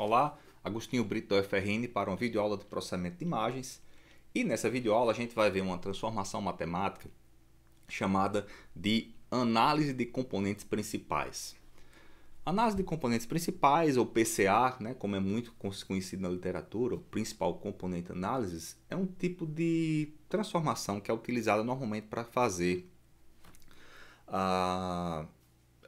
Olá, Agostinho Brito da UFRN para uma videoaula de processamento de imagens. E nessa videoaula a gente vai ver uma transformação matemática chamada de análise de componentes principais. Análise de componentes principais, ou PCA, como é muito conhecido na literatura, o Principal Component Analysis, é um tipo de transformação que é utilizada normalmente para fazer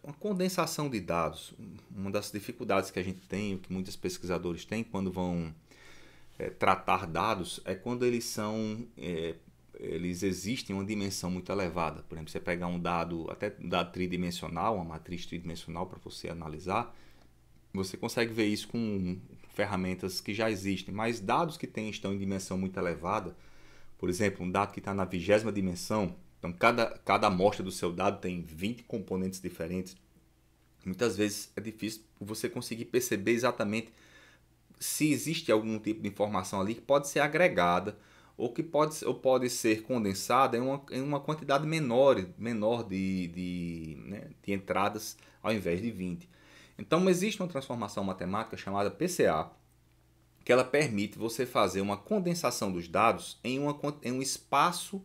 uma condensação de dados. Uma das dificuldades que a gente tem, que muitos pesquisadores têm quando vão tratar dados, é quando eles existem em uma dimensão muito elevada. Por exemplo, você pegar um dado, até um dado tridimensional, uma matriz tridimensional para você analisar, você consegue ver isso com ferramentas que já existem, mas dados que estão em dimensão muito elevada, por exemplo, um dado que está na 20ª dimensão, então cada amostra do seu dado tem 20 componentes diferentes, muitas vezes é difícil você conseguir perceber exatamente se existe algum tipo de informação ali que pode ser agregada ou que pode ser condensada em uma quantidade menor de entradas ao invés de 20. Então existe uma transformação matemática chamada PCA, que ela permite você fazer uma condensação dos dados em um espaço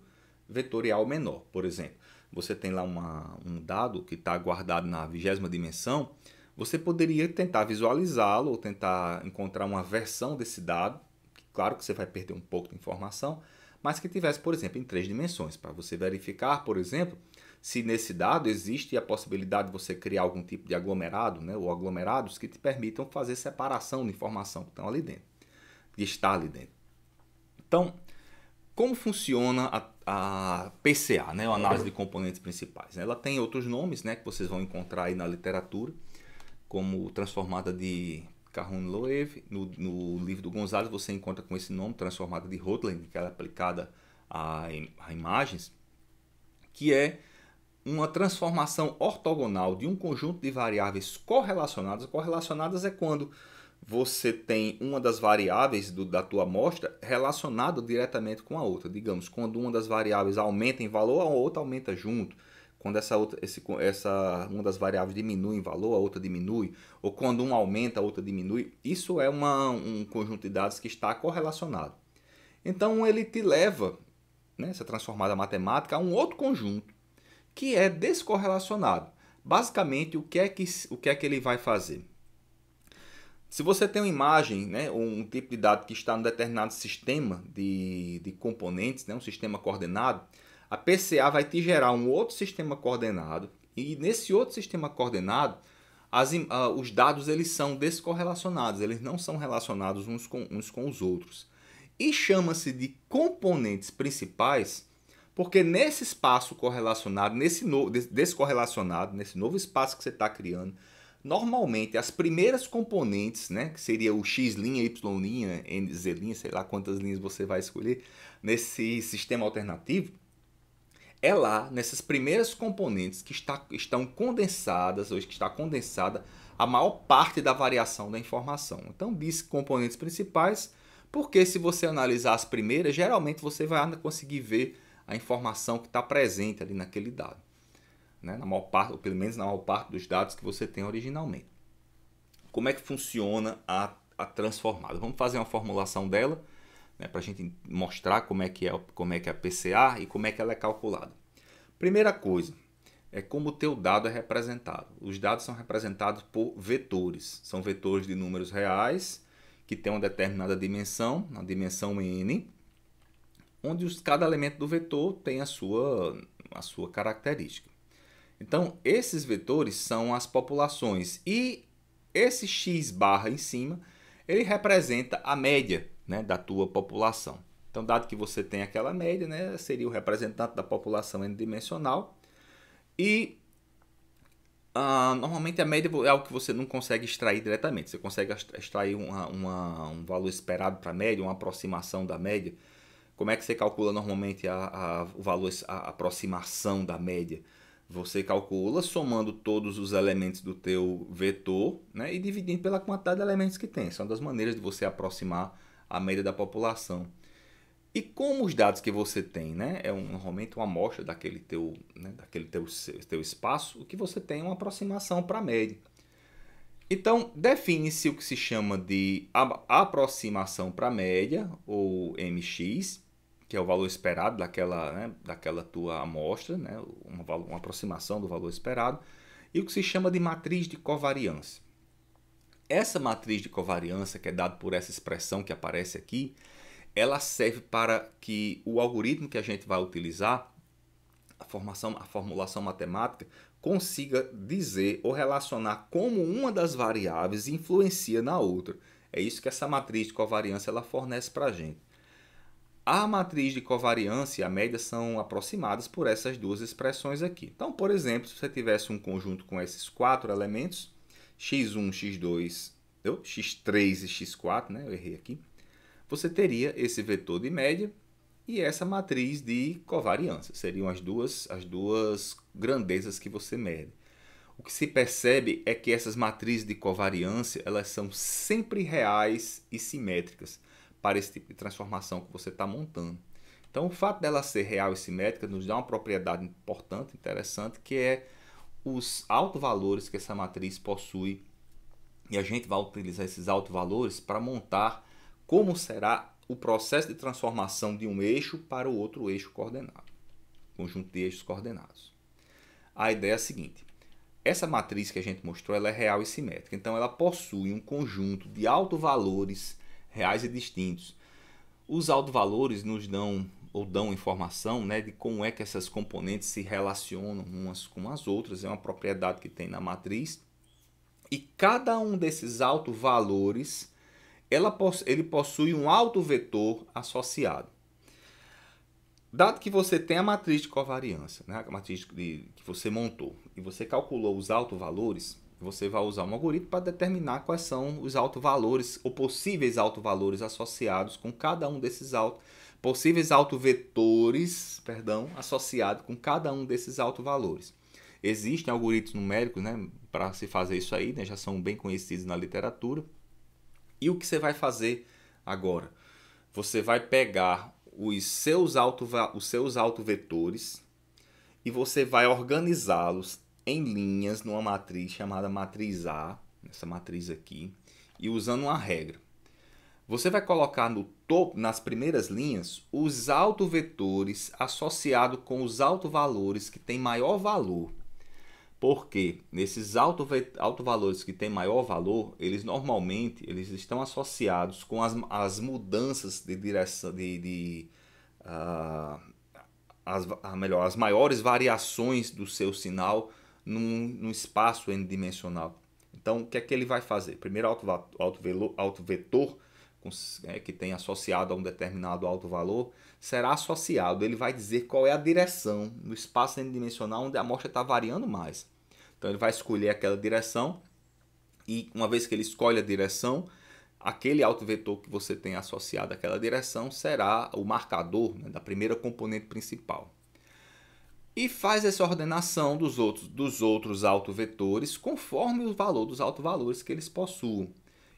vetorial menor. Por exemplo, você tem lá um dado que está guardado na 20ª dimensão, você poderia tentar visualizá-lo ou tentar encontrar uma versão desse dado, que, claro que você vai perder um pouco de informação, mas que tivesse, por exemplo, em 3 dimensões, para você verificar, por exemplo, se nesse dado existe a possibilidade de você criar algum tipo de aglomerado, ou aglomerados que te permitam fazer separação de informação que estão ali dentro, que está ali dentro. Então, como funciona a PCA, a análise de componentes principais? Ela tem outros nomes que vocês vão encontrar aí na literatura, como transformada de Caron-Loewy. No livro do Gonzalez você encontra com esse nome, transformada de Rödlen, que ela é aplicada a imagens, que é uma transformação ortogonal de um conjunto de variáveis correlacionadas. Correlacionadas é quando você tem uma das variáveis da tua amostra relacionada diretamente com a outra. Digamos, quando uma das variáveis aumenta em valor, a outra aumenta junto. Quando uma das variáveis diminui em valor, a outra diminui. Ou quando uma aumenta, a outra diminui. Isso é um conjunto de dados que está correlacionado. Então ele te leva, essa transformada matemática, a um outro conjunto que é descorrelacionado. Basicamente, o que é que ele vai fazer? Se você tem uma imagem, ou um tipo de dado que está em um determinado sistema de componentes, um sistema coordenado, a PCA vai te gerar um outro sistema coordenado, e nesse outro sistema coordenado, os dados eles são descorrelacionados, eles não são relacionados uns com os outros. E chama-se de componentes principais, porque nesse espaço correlacionado, descorrelacionado, nesse novo espaço que você está criando, normalmente as primeiras componentes, que seria o x', y', z', sei lá quantas linhas você vai escolher nesse sistema alternativo, é lá nessas primeiras componentes que estão condensadas, ou que está condensada a maior parte da variação da informação. Então diz componentes principais, porque se você analisar as primeiras, geralmente você vai conseguir ver a informação que está presente ali naquele dado, na maior parte, ou pelo menos na maior parte dos dados que você tem originalmente. Como é que funciona a transformada? Vamos fazer uma formulação dela, para a gente mostrar como é que é a PCA e como é que ela é calculada. Primeira coisa é como o teu dado é representado. Os dados são representados por vetores. São vetores de números reais que tem uma determinada dimensão, na dimensão n, onde cada elemento do vetor tem a sua característica. Então, esses vetores são as populações e esse x barra em cima, ele representa a média, da tua população. Então, dado que você tem aquela média, seria o representante da população n-dimensional. E normalmente a média é algo que você não consegue extrair diretamente. Você consegue extrair um valor esperado para a média, uma aproximação da média. Como é que você calcula normalmente o valor, a aproximação da média? Você calcula somando todos os elementos do teu vetor, e dividindo pela quantidade de elementos que tem. São das maneiras de você aproximar a média da população. E como os dados que você tem, normalmente uma amostra daquele teu espaço, o que você tem é uma aproximação para a média. Então, define-se o que se chama de aproximação para a média, ou MX, que é o valor esperado daquela, né, daquela tua amostra, né, uma aproximação do valor esperado, e o que se chama de matriz de covariância. Essa matriz de covariância, que é dada por essa expressão que aparece aqui, ela serve para que o algoritmo que a gente vai utilizar, a formulação matemática, consiga dizer ou relacionar como uma das variáveis influencia na outra. É isso que essa matriz de covariância ela fornece para a gente. A matriz de covariância e a média são aproximadas por essas duas expressões aqui. Então, por exemplo, se você tivesse um conjunto com esses 4 elementos, x1, x2, x3 e x4, né? Eu errei aqui. Você teria esse vetor de média e essa matriz de covariância. Seriam as duas grandezas que você mede. O que se percebe é que essas matrizes de covariância elas são sempre reais e simétricas para esse tipo de transformação que você está montando. Então, o fato dela ser real e simétrica nos dá uma propriedade importante, interessante, que é os autovalores que essa matriz possui. E a gente vai utilizar esses autovalores para montar como será o processo de transformação de um eixo para o outro eixo coordenado, conjunto de eixos coordenados. A ideia é a seguinte: essa matriz que a gente mostrou ela é real e simétrica, então ela possui um conjunto de autovalores reais e distintos. Os autovalores nos dão informação, né, de como é que essas componentes se relacionam umas com as outras, é uma propriedade que tem na matriz, e cada um desses autovalores ele possui um autovetor associado. Dado que você tem a matriz de covariância, né, a matriz que você montou, e você calculou os autovalores, você vai usar um algoritmo para determinar quais são os autovalores ou possíveis autovalores associados com cada um desses possíveis autovetores, associados com cada um desses autovalores. Existem algoritmos numéricos, né, para se fazer isso aí, né, já são bem conhecidos na literatura. E o que você vai fazer agora? Você vai pegar os seus autovetores e você vai organizá-los em linhas numa matriz chamada matriz A, essa matriz aqui, e usando uma regra. Você vai colocar no topo, nas primeiras linhas, os autovetores associados com os autovalores que têm maior valor. Porque nesses autovalores que têm maior valor, eles normalmente estão associados com as mudanças de direção, as maiores variações do seu sinal num espaço n-dimensional. Então, o que é que ele vai fazer? Primeiro, autovetor que tem associado a um determinado autovalor será associado. Ele vai dizer qual é a direção no espaço n-dimensional onde a amostra está variando mais. Então, ele vai escolher aquela direção e, uma vez que ele escolhe a direção, aquele autovetor que você tem associado àquela direção será o marcador, né, da primeira componente principal. E faz essa ordenação dos outros autovetores conforme o valor dos autovalores que eles possuem.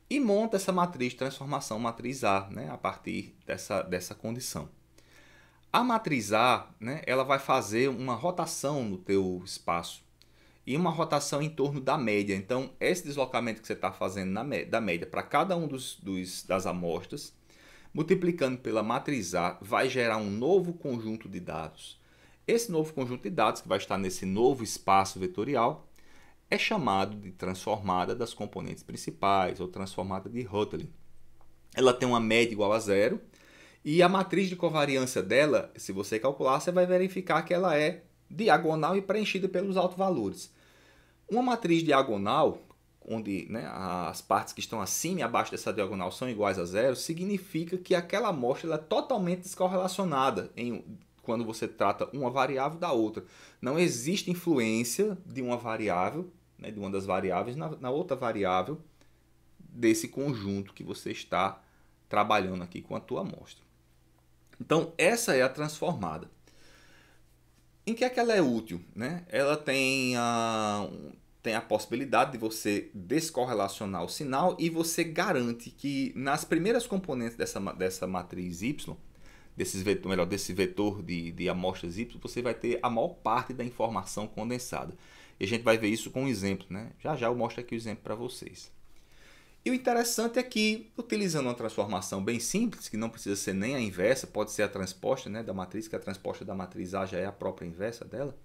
E monta essa matriz de transformação, matriz A, né, a partir dessa condição. A matriz A, né, ela vai fazer uma rotação no teu espaço e uma rotação em torno da média. Então, esse deslocamento que você está fazendo da média para cada um das amostras, multiplicando pela matriz A, vai gerar um novo conjunto de dados. Esse novo conjunto de dados, que vai estar nesse novo espaço vetorial, é chamado de transformada das componentes principais ou transformada de Hotelling. Ela tem uma média igual a zero e a matriz de covariância dela, se você calcular, você vai verificar que ela é diagonal e preenchida pelos autovalores. Uma matriz diagonal, onde, né, as partes que estão acima e abaixo dessa diagonal são iguais a zero, significa que aquela amostra ela é totalmente descorrelacionada quando você trata uma variável da outra. Não existe influência de uma variável, né, de uma das variáveis na outra variável desse conjunto que você está trabalhando aqui com a tua amostra. Então, essa é a transformada. Em que é que ela é útil? Né? Ela tem a possibilidade de você descorrelacionar o sinal e você garante que nas primeiras componentes dessa matriz Y, desse vetor de amostras Y, você vai ter a maior parte da informação condensada. E a gente vai ver isso com um exemplo, né? Já já eu mostro aqui o exemplo para vocês. E o interessante é que, utilizando uma transformação bem simples, que não precisa ser nem a inversa, pode ser a transposta, né, da matriz, que a transposta da matriz A já é a própria inversa dela,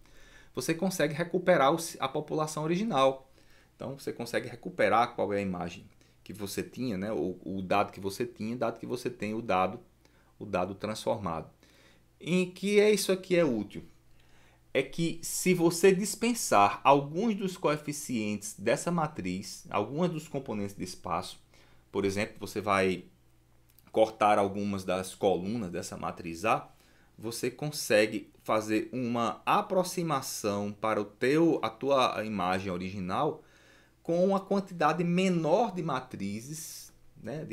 você consegue recuperar a população original. Então, você consegue recuperar qual é a imagem que você tinha, né, o dado que você tinha, dado que você tem o dado transformado. Em que isso aqui é útil? É que se você dispensar alguns dos coeficientes dessa matriz, alguns dos componentes de espaço, por exemplo, você vai cortar algumas das colunas dessa matriz A, você consegue fazer uma aproximação para a tua imagem original com uma quantidade menor de matrizes, né,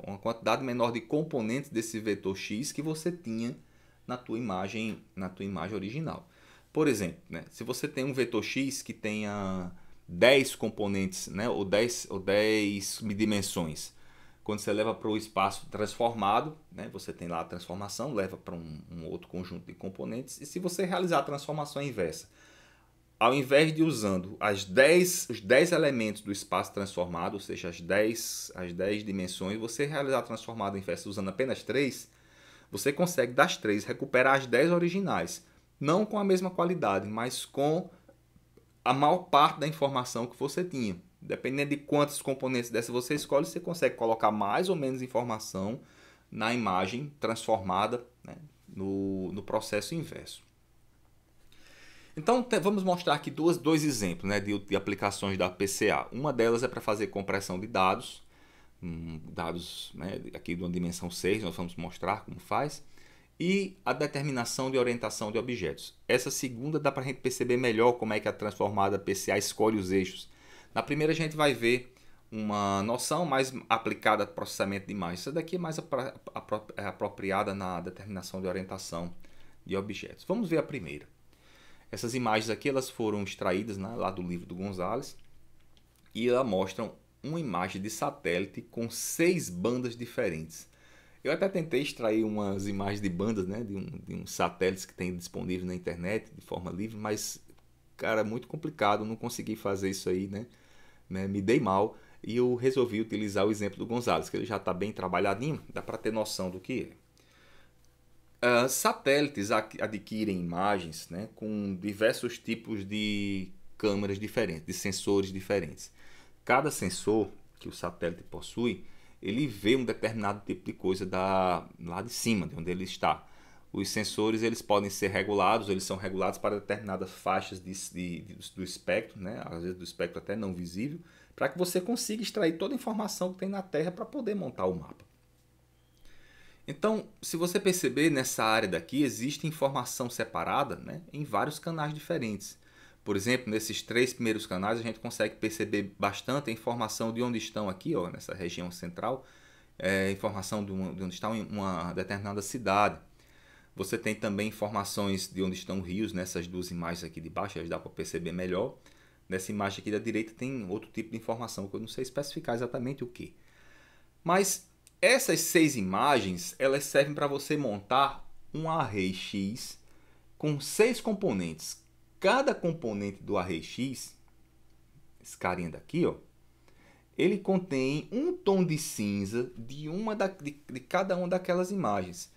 uma quantidade menor de componentes desse vetor X que você tinha na tua imagem original. Por exemplo, né, se você tem um vetor X que tenha 10 componentes, né, ou 10 dimensões, quando você leva para o espaço transformado, né, você tem lá a transformação, leva para um outro conjunto de componentes, e se você realizar a transformação inversa, ao invés de usando os 10 elementos do espaço transformado, ou seja, as 10 dimensões, você realizar a transformada inversa usando apenas 3, você consegue das 3 recuperar as 10 originais. Não com a mesma qualidade, mas com a maior parte da informação que você tinha. Dependendo de quantos componentes dessa você escolhe, você consegue colocar mais ou menos informação na imagem transformada, né, no processo inverso. Então, vamos mostrar aqui dois exemplos, né, de aplicações da PCA. Uma delas é para fazer compressão de dados, né, aqui de uma dimensão 6, nós vamos mostrar como faz, e a determinação de orientação de objetos. Essa segunda dá para a gente perceber melhor como é que a transformada PCA escolhe os eixos. Na primeira a gente vai ver uma noção mais aplicada a processamento de imagens. Essa daqui é mais apropriada na determinação de orientação de objetos. Vamos ver a primeira. Essas imagens aqui elas foram extraídas, né, lá do livro do Gonzalez, e elas mostram uma imagem de satélite com 6 bandas diferentes. Eu até tentei extrair umas imagens de bandas, né, de uns satélites que tem disponível na internet de forma livre, mas, cara, é muito complicado, não consegui fazer isso aí, né, me dei mal, e eu resolvi utilizar o exemplo do Gonzalez, que ele já está bem trabalhadinho, dá para ter noção do que é. Satélites adquirem imagens, né, com diversos tipos de câmeras diferentes, de sensores diferentes. Cada sensor que o satélite possui, ele vê um determinado tipo de coisa lá de cima, de onde ele está. Os sensores eles podem ser regulados, eles são regulados para determinadas faixas do espectro, né, às vezes do espectro até não visível, para que você consiga extrair toda a informação que tem na Terra para poder montar o mapa. Então, se você perceber, nessa área daqui existe informação separada, né, em vários canais diferentes. Por exemplo, nesses 3 primeiros canais a gente consegue perceber bastante a informação de onde estão aqui, ó, nessa região central, informação de onde está uma determinada cidade. Você tem também informações de onde estão rios nessas 2 imagens aqui de baixo, dá para perceber melhor. Nessa imagem aqui da direita tem outro tipo de informação que eu não sei especificar exatamente o que. Mas essas 6 imagens elas servem para você montar um array X com 6 componentes. Cada componente do array X, esse carinha daqui, ó, ele contém um tom de cinza de cada uma daquelas imagens.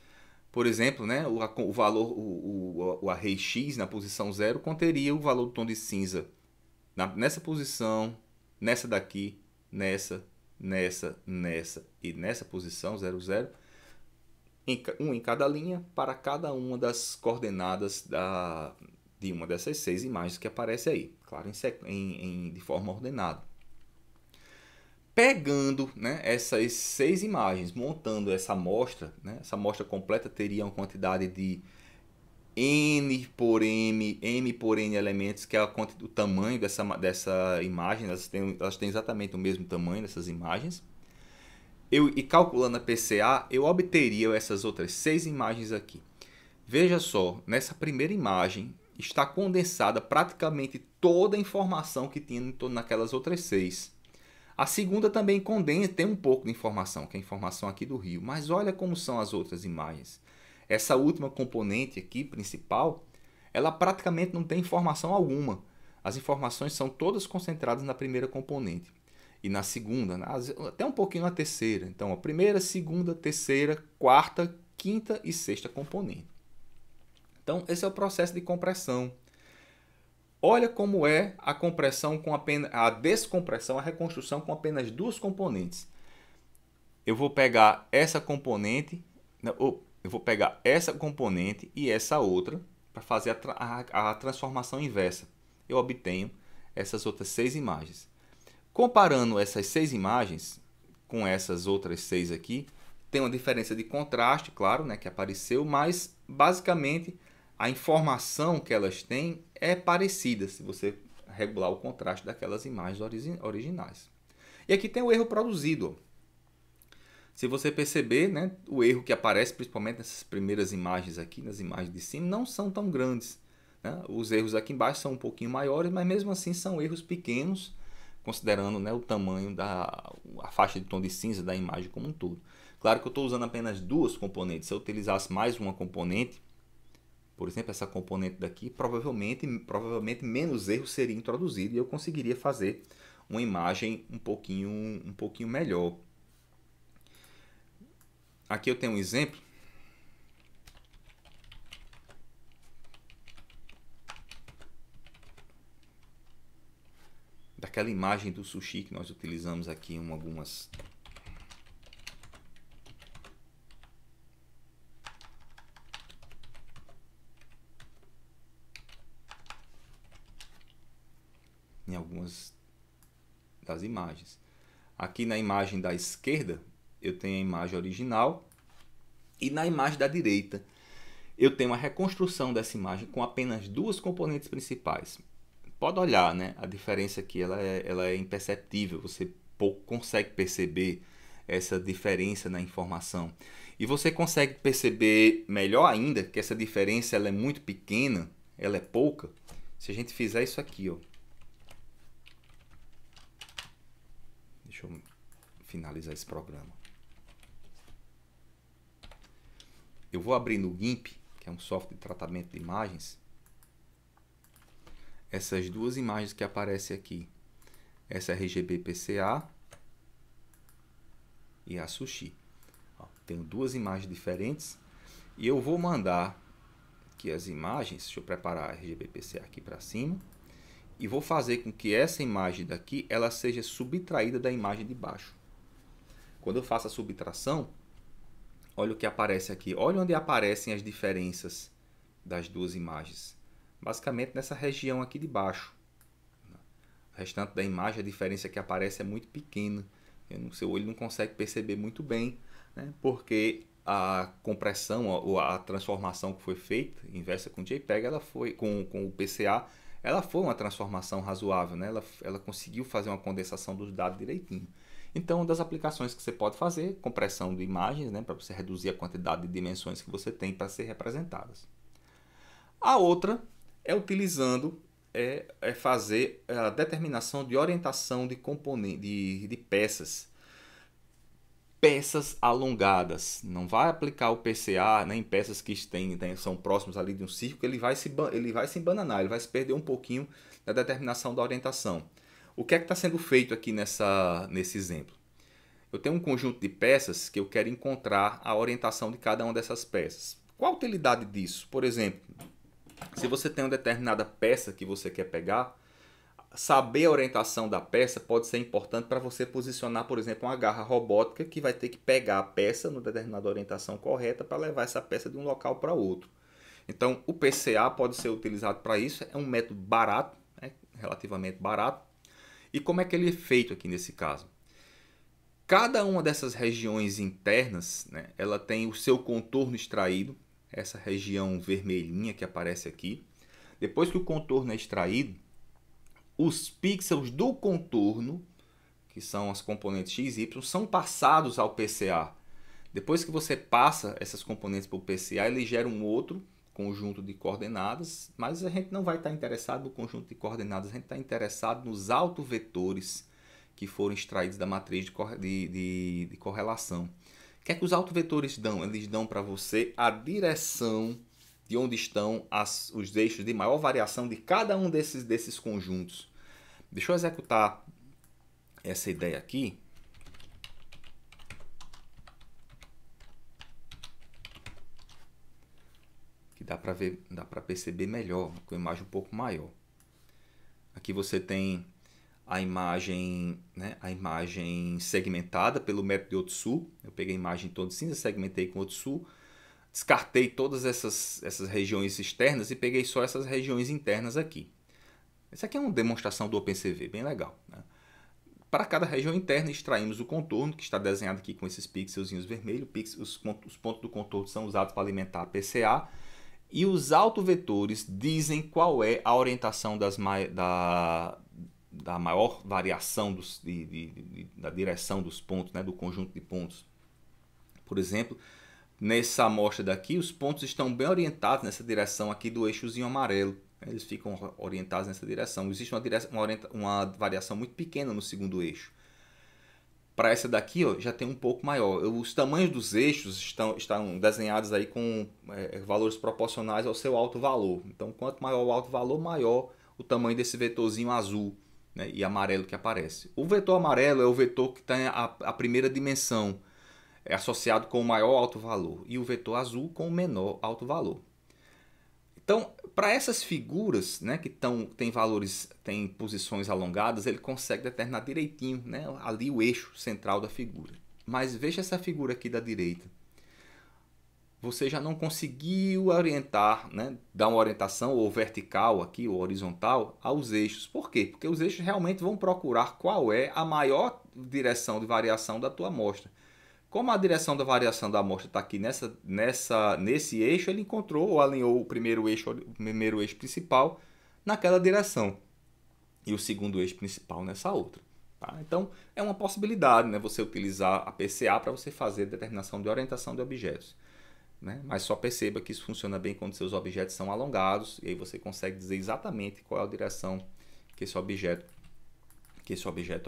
Por exemplo, né, o valor, o array X na posição 0 conteria o valor do tom de cinza nessa posição, nessa daqui, nessa e nessa posição 0, 0, um em cada linha para cada uma das coordenadas de uma dessas 6 imagens que aparece aí, claro, de forma ordenada. Pegando, né, essas 6 imagens, montando essa amostra, né, essa amostra completa teria uma quantidade de n por m elementos, que é o tamanho dessa imagem, elas têm exatamente o mesmo tamanho dessas imagens. E calculando a PCA, eu obteria essas outras 6 imagens aqui. Veja só, nessa primeira imagem está condensada praticamente toda a informação que tinha naquelas outras 6. A segunda também condensa, tem um pouco de informação, que é a informação aqui do rio. Mas olha como são as outras imagens. Essa última componente aqui, principal, ela praticamente não tem informação alguma. As informações são todas concentradas na primeira componente. E na segunda, até um pouquinho na terceira. Então, a primeira, segunda, terceira, quarta, quinta e sexta componente. Então, esse é o processo de compressão. Olha como é a compressão com apenas a descompressão, a reconstrução com apenas duas componentes. Eu vou pegar essa componente, e essa outra para fazer a transformação inversa. Eu obtenho essas outras 6 imagens. Comparando essas 6 imagens com essas outras 6 aqui, tem uma diferença de contraste, claro, né, que apareceu, mas basicamente a informação que elas têm é parecida, se você regular o contraste daquelas imagens originais. E aqui tem o erro produzido. Se você perceber, né, o erro que aparece principalmente nessas primeiras imagens aqui, nas imagens de cima, não são tão grandes, né? Os erros aqui embaixo são um pouquinho maiores, mas mesmo assim são erros pequenos, considerando, né, o tamanho a faixa de tom de cinza da imagem como um todo. Claro que eu estou usando apenas duas componentes. Se eu utilizasse mais uma componente, por exemplo, essa componente daqui, provavelmente menos erros seria introduzido e eu conseguiria fazer uma imagem um pouquinho melhor. Aqui eu tenho um exemplo. Daquela imagem do sushi que nós utilizamos aqui em algumas... das imagens. Aqui na imagem da esquerda eu tenho a imagem original e na imagem da direita eu tenho a reconstrução dessa imagem com apenas duas componentes principais. Pode olhar, né? A diferença aqui ela é imperceptível, você pouco consegue perceber essa diferença na informação. E você consegue perceber melhor ainda que essa diferença ela é muito pequena, ela é pouca, se a gente fizer isso aqui, ó. Deixa eu finalizar esse programa. Eu vou abrir no GIMP, que é um software de tratamento de imagens, essas duas imagens que aparecem aqui. Essa RGB PCA e a Sushi. Ó, tenho duas imagens diferentes e eu vou mandar aqui as imagens. Deixa eu preparar a RGB PCA aqui para cima. E vou fazer com que essa imagem daqui ela seja subtraída da imagem de baixo. Quando eu faço a subtração, olha o que aparece aqui. Olha onde aparecem as diferenças das duas imagens. Basicamente nessa região aqui de baixo. O restante da imagem, a diferença que aparece é muito pequena. O seu olho não consegue perceber muito bem, né? Porque a compressão ou a transformação que foi feita, inversa com o JPEG, ela foi com o PCA, ela foi uma transformação razoável, né? Ela conseguiu fazer uma condensação dos dados direitinho. Então, uma das aplicações que você pode fazer, compressão de imagens, né? Para você reduzir a quantidade de dimensões que você tem para ser representadas. A outra é utilizando, fazer a determinação de orientação de componentes, de peças. Peças alongadas. Não vai aplicar o PCA, né, em peças que são próximas ali de um círculo, ele vai se embananar, ele vai se perder um pouquinho da determinação da orientação. O que é que está sendo feito aqui nesse exemplo? Eu tenho um conjunto de peças que eu quero encontrar a orientação de cada uma dessas peças. Qual a utilidade disso? Por exemplo, se você tem uma determinada peça que você quer pegar, saber a orientação da peça pode ser importante para você posicionar, por exemplo, uma garra robótica que vai ter que pegar a peça numa determinada orientação correta para levar essa peça de um local para outro. Então, o PCA pode ser utilizado para isso, é um método barato, né, relativamente barato. E como é que ele é feito aqui nesse caso? Cada uma dessas regiões internas, né, ela tem o seu contorno extraído, essa região vermelhinha que aparece aqui. Depois que o contorno é extraído, os pixels do contorno, que são as componentes x e y, são passados ao PCA. Depois que você passa essas componentes para o PCA, ele gera um outro conjunto de coordenadas, mas a gente não vai estar interessado no conjunto de coordenadas, a gente está interessado nos autovetores que foram extraídos da matriz de correlação. O que é que os autovetores dão? Eles dão para você a direção de onde estão os eixos de maior variação de cada um desses conjuntos. Deixa eu executar essa ideia aqui. Que dá para ver, dá para perceber melhor, com a imagem um pouco maior. Aqui você tem a imagem, né, a imagem segmentada pelo método de Otsu. Eu peguei a imagem toda cinza, segmentei com Otsu, descartei todas essas regiões externas e peguei só essas regiões internas aqui. Essa aqui é uma demonstração do OpenCV, bem legal, né? Para cada região interna, extraímos o contorno, que está desenhado aqui com esses pixelzinhos vermelhos. Os pontos do contorno são usados para alimentar a PCA. E os autovetores dizem qual é a orientação da maior variação da direção dos pontos, né, do conjunto de pontos. Por exemplo, nessa amostra daqui, os pontos estão bem orientados nessa direção aqui do eixozinho amarelo. Eles ficam orientados nessa direção. Existe uma variação muito pequena no segundo eixo. Para essa daqui, ó, já tem um pouco maior. Os tamanhos dos eixos estão desenhados aí com valores proporcionais ao seu alto valor. Então, quanto maior o alto valor, maior o tamanho desse vetorzinho azul, né, e amarelo que aparece. O vetor amarelo é o vetor que tem a primeira dimensão, é associado com o maior alto valor. E o vetor azul com o menor alto valor. Então, para essas figuras, né, que têm posições alongadas, ele consegue determinar direitinho, né, ali o eixo central da figura. Mas veja essa figura aqui da direita. Você já não conseguiu orientar, né, dar uma orientação ou vertical aqui, ou horizontal, aos eixos. Por quê? Porque os eixos realmente vão procurar qual é a maior direção de variação da tua amostra. Como a direção da variação da amostra está aqui nesse eixo, ele encontrou ou alinhou o primeiro eixo principal naquela direção e o segundo eixo principal nessa outra. Tá? Então, é uma possibilidade, né, você utilizar a PCA para você fazer determinação de orientação de objetos. Né? Mas só perceba que isso funciona bem quando seus objetos são alongados e aí você consegue dizer exatamente qual é a direção que esse objeto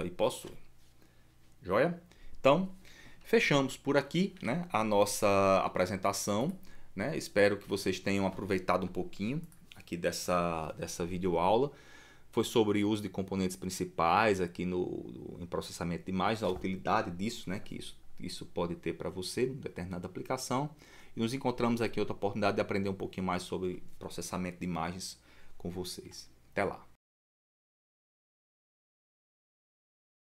aí possui. Joia? Então, fechamos por aqui, né, a nossa apresentação, né? Espero que vocês tenham aproveitado um pouquinho aqui dessa videoaula. Foi sobre o uso de componentes principais aqui em processamento de imagens, a utilidade disso, né, que isso pode ter para você em determinada aplicação. E nos encontramos aqui em outra oportunidade de aprender um pouquinho mais sobre processamento de imagens com vocês. Até lá!